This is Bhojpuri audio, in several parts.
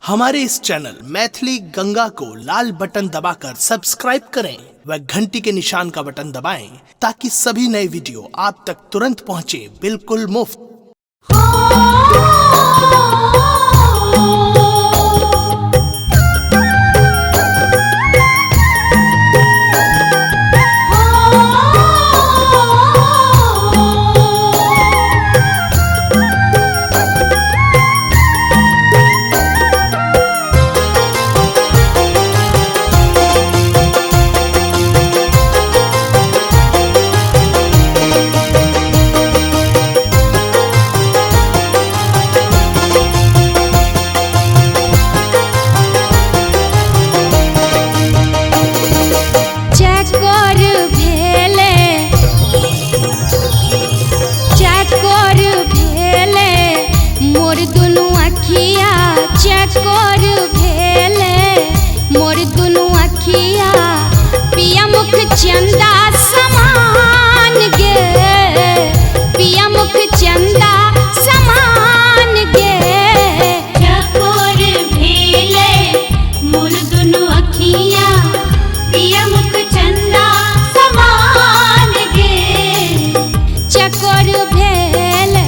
हमारे इस चैनल मैथिली गंगा को लाल बटन दबाकर सब्सक्राइब करें व घंटी के निशान का बटन दबाएं ताकि सभी नए वीडियो आप तक तुरंत पहुंचे बिल्कुल मुफ्त। चकोर भेले मोर दुनु अखिया पिया मुख चंदा समान गे, पिया मुख चंदा समान गे। चकोर भेले मोर दुनु अखिया पिया मुख चंदा समान गे। चकोर भेले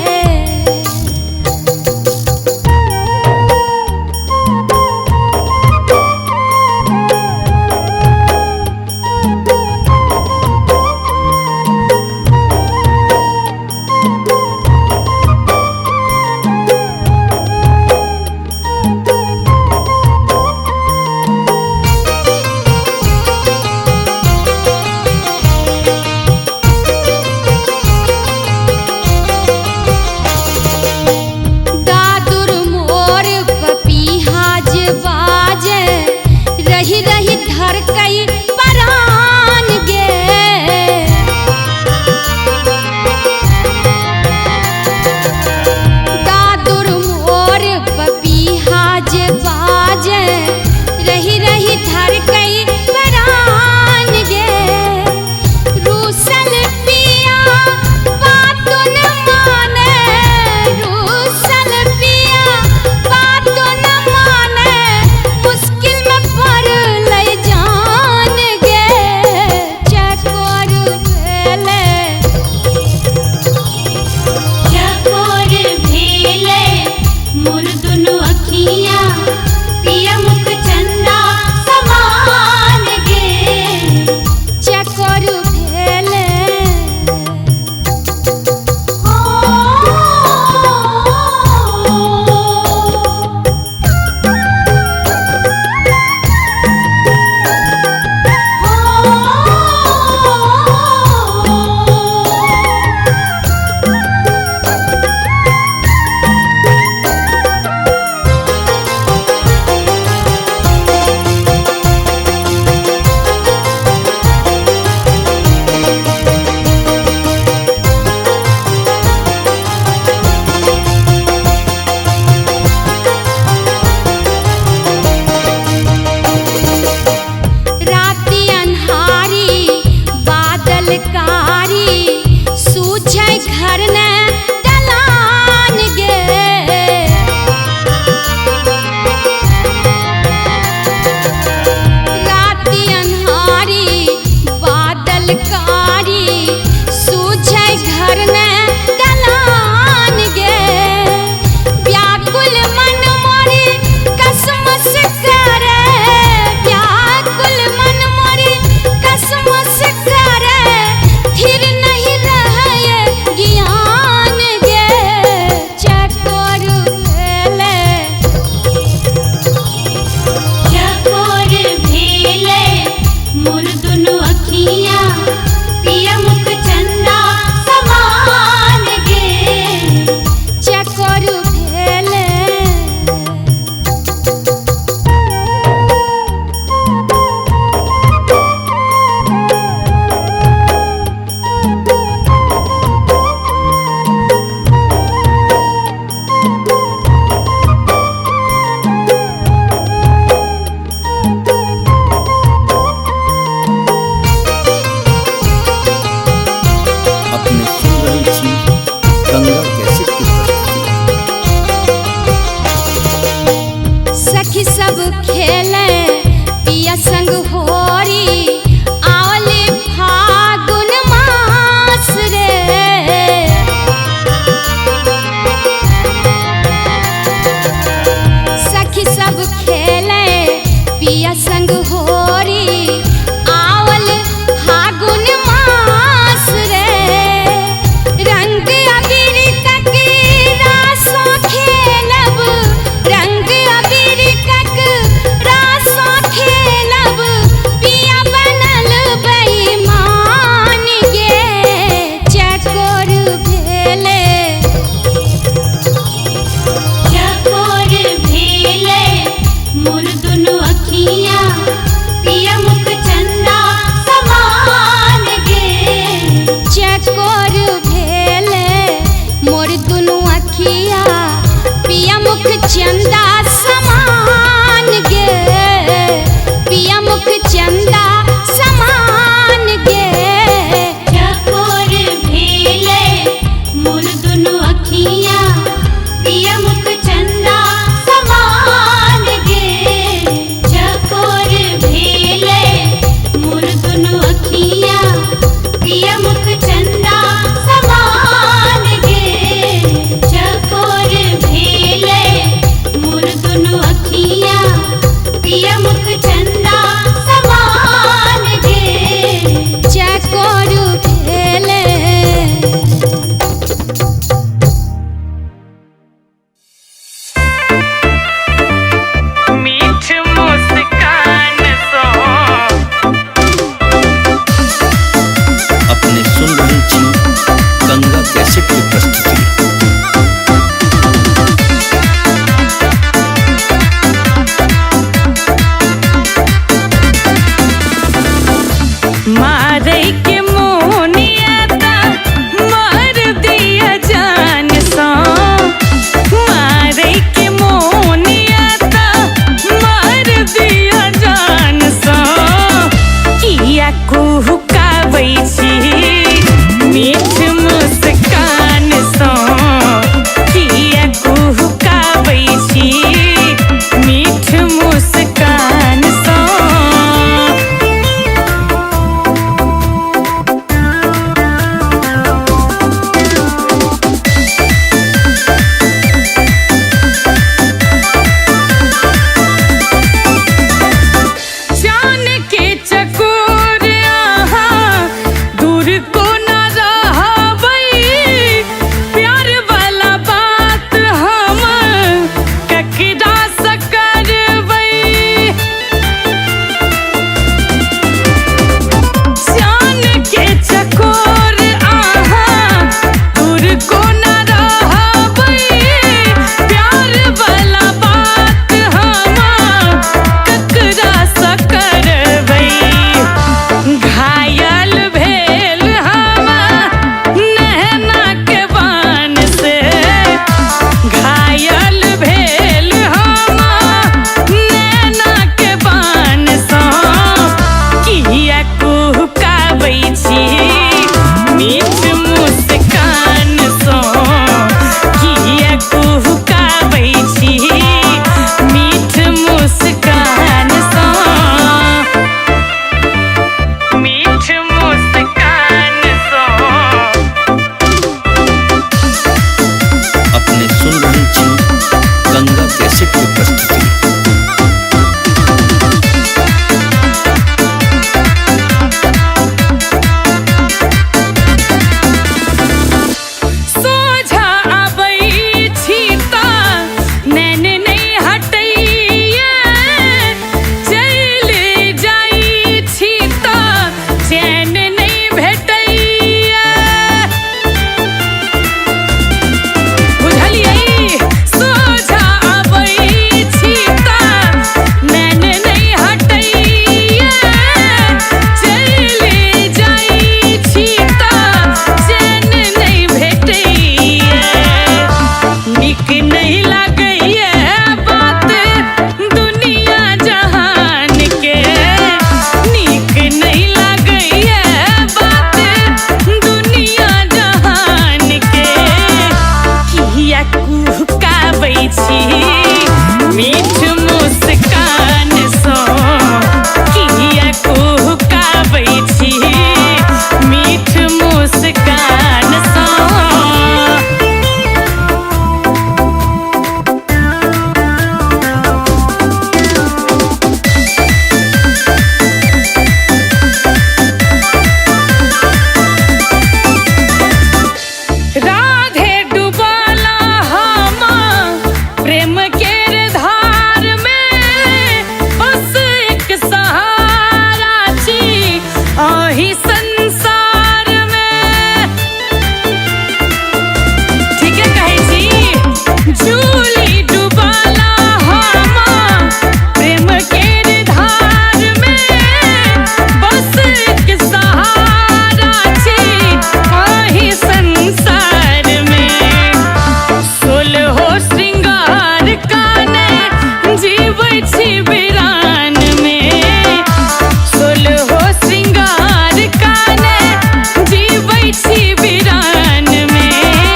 खेले पिया संग होरी आवले फागुन मास रे। सखी सब खेले पिया संग होरी आवल फागुन मास रे। रंग अबीर तक रासों खेलब, रंग अबीर तक रासों खेलब, पिया बनल बेईमान गे चकोर भेले। चकोर भेले मोर दुनु अखियाँ, पिया मुख चंदा समान गे। चकोर भेले मोर दुनु अखिया, पिया मुख चंदा समान गे, पिया मुख चंदा समान गे। चकोर भेले मोर दुनु अखियाँ, पिया मुख चंदा समान गे। बैठी बिरान में, सोलहो श्रृंगार काने जी बैठी बिरान में,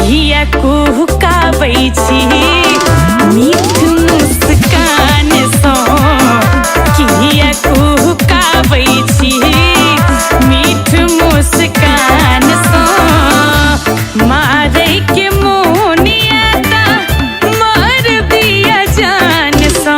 हिया कुहुका बैठी मीठ मुस्कान सो, किया कुहुका बैठी मीठ मुस्कान सो, मारे के मोनिया ता मार दिया जान सो।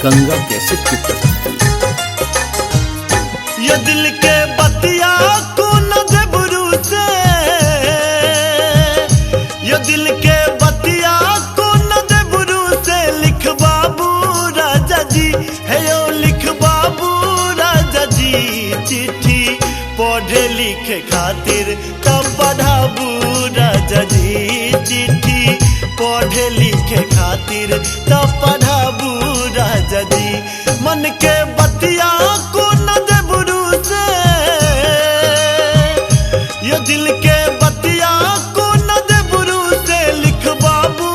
गंगा कैसेट की प्रस्तुति। ये दिल के बतिया को न देबरू से, ये दिल के बतिया को न देबरू से, लिख बाबू राजा जी है यो लिख बाबू राजा जी, चिट्ठी पढ़े लिखे खातिर तब पढ़ाबू राजा जी, चिट्ठी पढ़े लिखे खातिर तब पढ़ाबू राजा जी। मन के बतिया को न देबरू से, ये दिल के बतिया को न देबरू से, लिख बाबू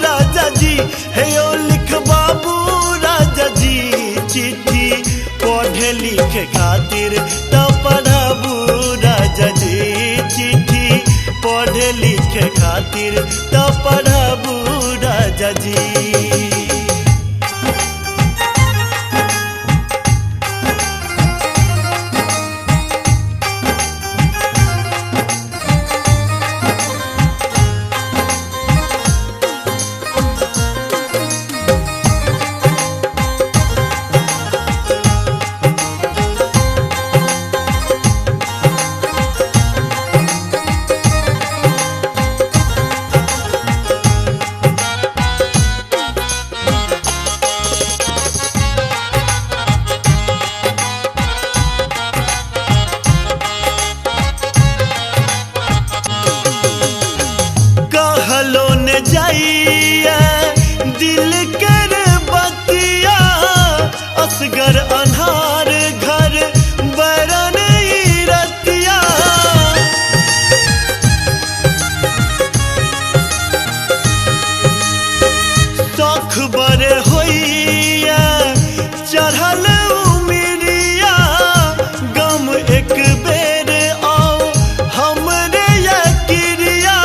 राजा जी है यो लिख बाबू राजा जी, चिट्ठी पढ़े लिखे खातिर तब पढ़ाबू राजा जी, चिट्ठी पढ़े लिखे खातिर तब पढ़ाबू राजा जी। जाइए दिल कर बतिया, असगर अन्हार घर बरन रतिया, शौख बड़े होइया चढ़ल उमिरिया, गम एक बेर आओ हमरे यकिरिया,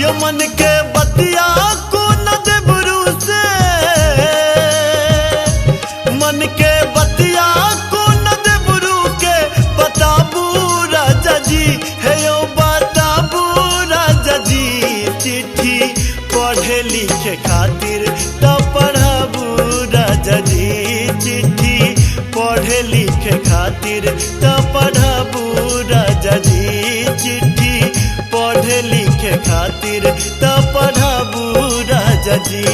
यो मन के बतिया को न देबरू से, मन के बतिया को न देबरू के, बताबू राजा जी है यो बताबू राजा जी, चिट्ठी पढ़े लिखे खातिर तब पढ़ाबू राजा जी, चिट्ठी पढ़े लिखे खातिर तब पढ़ाबू राजा जी, चिट्ठी पढ़े लिखे खातिर तब पढ़ाबू राजा जी।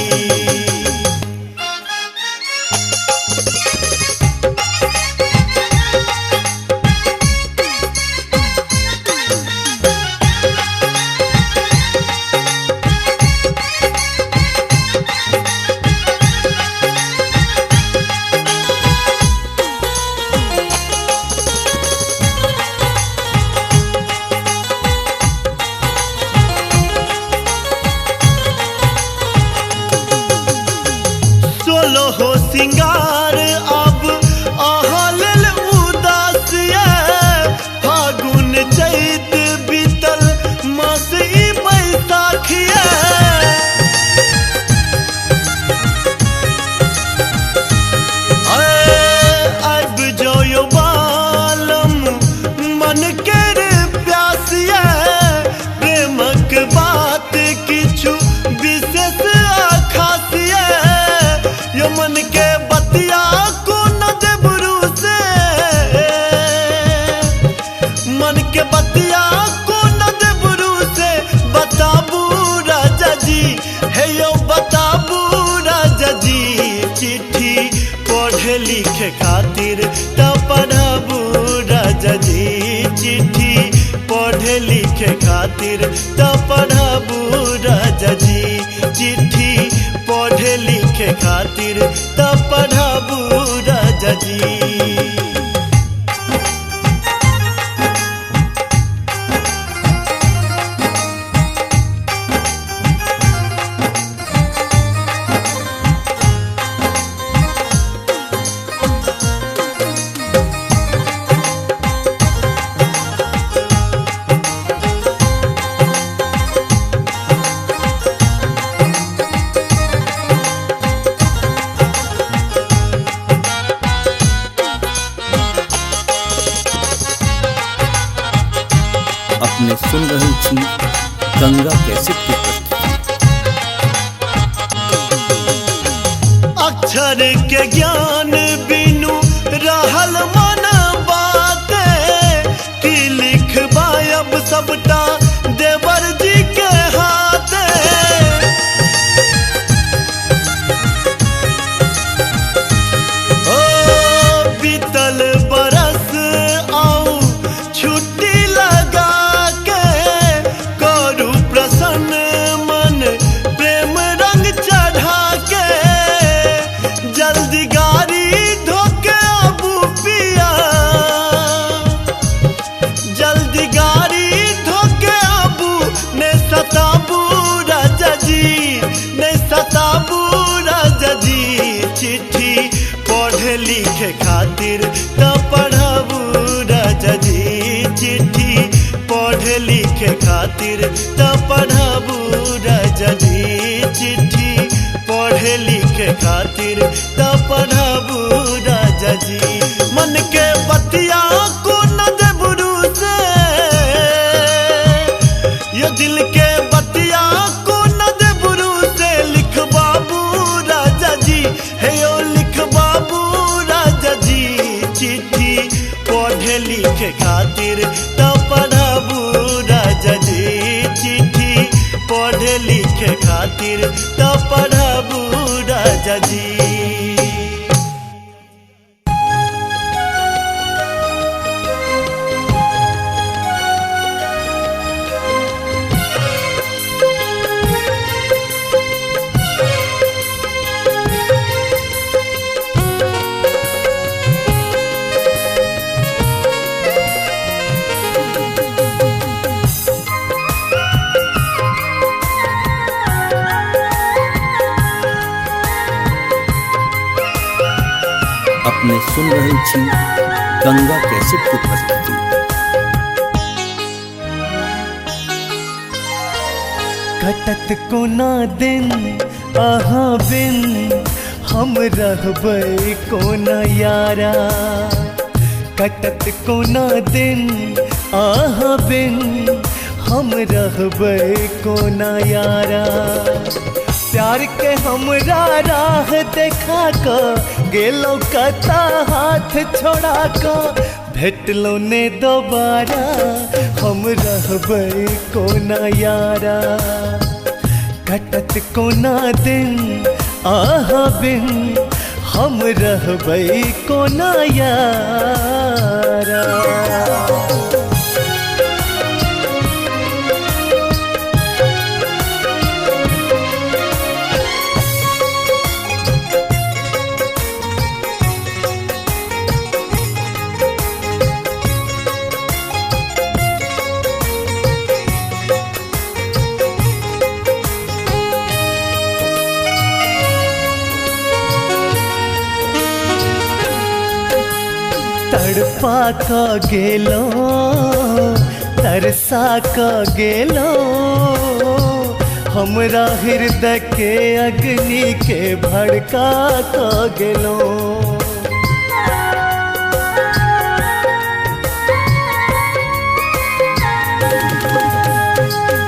हो सिंगार अब आहल उदास ये, फागुन चैत बीतल मास ई बैसाख ये, अब जो यो बालम मन के प्यास ये, प्रेमक बात किछु विशेष खास ये, यो मन के बतिया को न देबरू से, मन के बतिया को न देबरू से, बताबू राजा जी है यो बताबू राजा जी, चिट्ठी पढ़े लिखे खातिर तब पढ़ाबू राजा जी, चिट्ठी पढ़े लिखे खातिर तब पढ़ाबू राजा जी, चिट्ठी पढ़े लिखे खातिर तब पढ़ाबू राजा जी। अपने सुन रही थी गंगा कैसेट की प्रस्तुति। अक्षर के ज्ञान बिनु रहल मन बाते कि लिखबा अब सबटा देवर जी के हाथे। ओ बीतल बरस आऊ छुट्टी लगा के करू प्रसन्न मन प्रेम रंग चढ़ा के जल्दी गाड़ी धोके आबू पिया जल्दी गाड़ी धोके आबू ने सताबू राजा जी ने सताबू राजा जी चिट्ठी पढ़े लिखे खातिर त पढ़ाबू राजा जी चिट्ठी पढ़े लिखे खातिर त पढ़ाबू राजा जी चिट्ठी पढ़े लिखे खातिर त पढ़ाबू राजा जी। मन के बतिया को न देबरू से ये दिल के बतिया को न देबरू से लिखबाबू राजा जी हे ओ लिखबाबू राजा जी चिट्ठी पढ़े लिखे खातिर त पढ़ाबू राजा जी चिट्ठी पढ़े लिखे खातिर त पढ़ाबू राजा जी। अपने सुन रहे छी गंगा कैसेट की प्रस्तुति। कटत कोना दिन आहा बिन हम रहबै कोना यारा कटत कोना दिन आहा बिन हम रहबै कोना यारा। प्यार के हमरा राह देखा कर गेलो कता हाथ छोड़ा कर भेटलो ने दोबारा हम रहबै कोना यारा। कटत कोना दिन आहा बिन हम रहबै कोना यारा। तड़पा का गेलो तरसा का गेलो हमरा हृदय के अग्नि के भड़का का गेलो।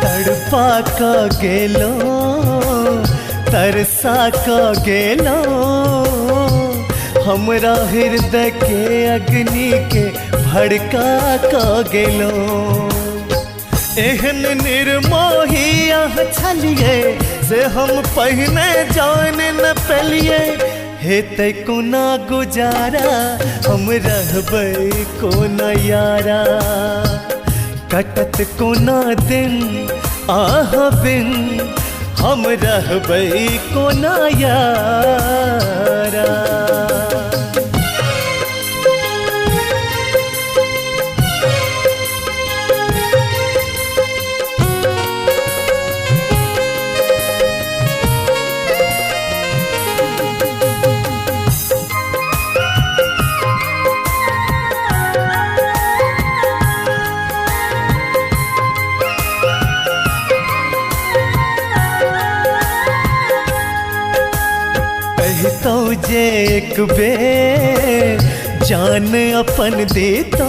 तड़पा का गेलो तरसा का गेलो हमरा हृदय के अग्नि के भड़का का गेलो। एहन निर्मोही छलिए से हम पहने जान न पेलिए हेतै कोना गुजारा हम रहबै कोना यारा। कटत कोना दिन आहा बिन हम रहबै कोना यारा। तो जे एक बेर जान अपन देतो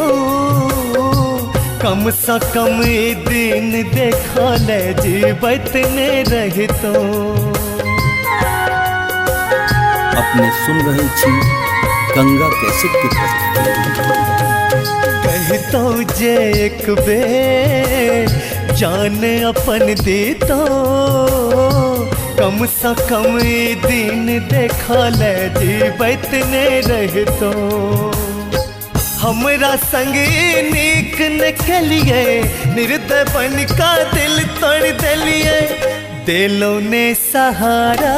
कम सा कम दिन देखा ले जीवत ने रहतो। अपने सुन रहे छी गंगा कैसेट के प्रस्तुति। कहतो जे एक बेर जान अपन देतो, कम से कम ई दिन देखा ले जीवत ने रहतो। हमरा संग नीक निकलिए, निर्दय बन का दिल तोड़ दिलिए। दिलो ने सहारा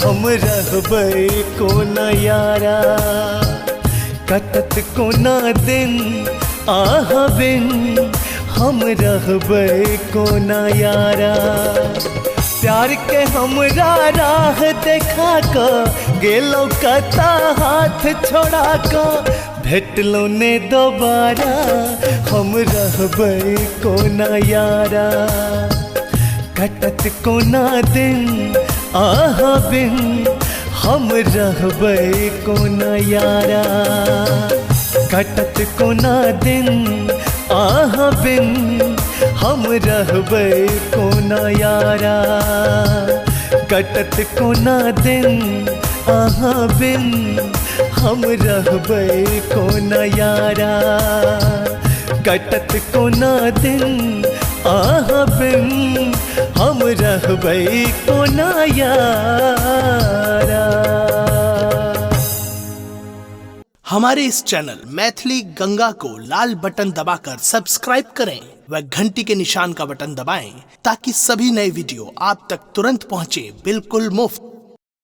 हम रहबै कोना यारा, कटत कोना दिन आह बिन हम रहबै कोना यारा। प्यार के हमरा राह देखा क गेलो कता हाथ छोड़ा क, भेटलो ने दोबारा हम रहबै कोना यारा। कटत कोना दिन आह बिन हम रहबै कोना यारा। कटत कोना दिन आह बिन हम रहबै कोना यारा। कटत कोना दिन आह बिन हम रहबै कोना यारा। कटत कोना दिन आह बिन हम रहबै कोना यारा। हमारे इस चैनल मैथिली गंगा को लाल बटन दबाकर सब्सक्राइब करें व घंटी के निशान का बटन दबाएं ताकि सभी नए वीडियो आप तक तुरंत पहुंचे बिल्कुल मुफ्त।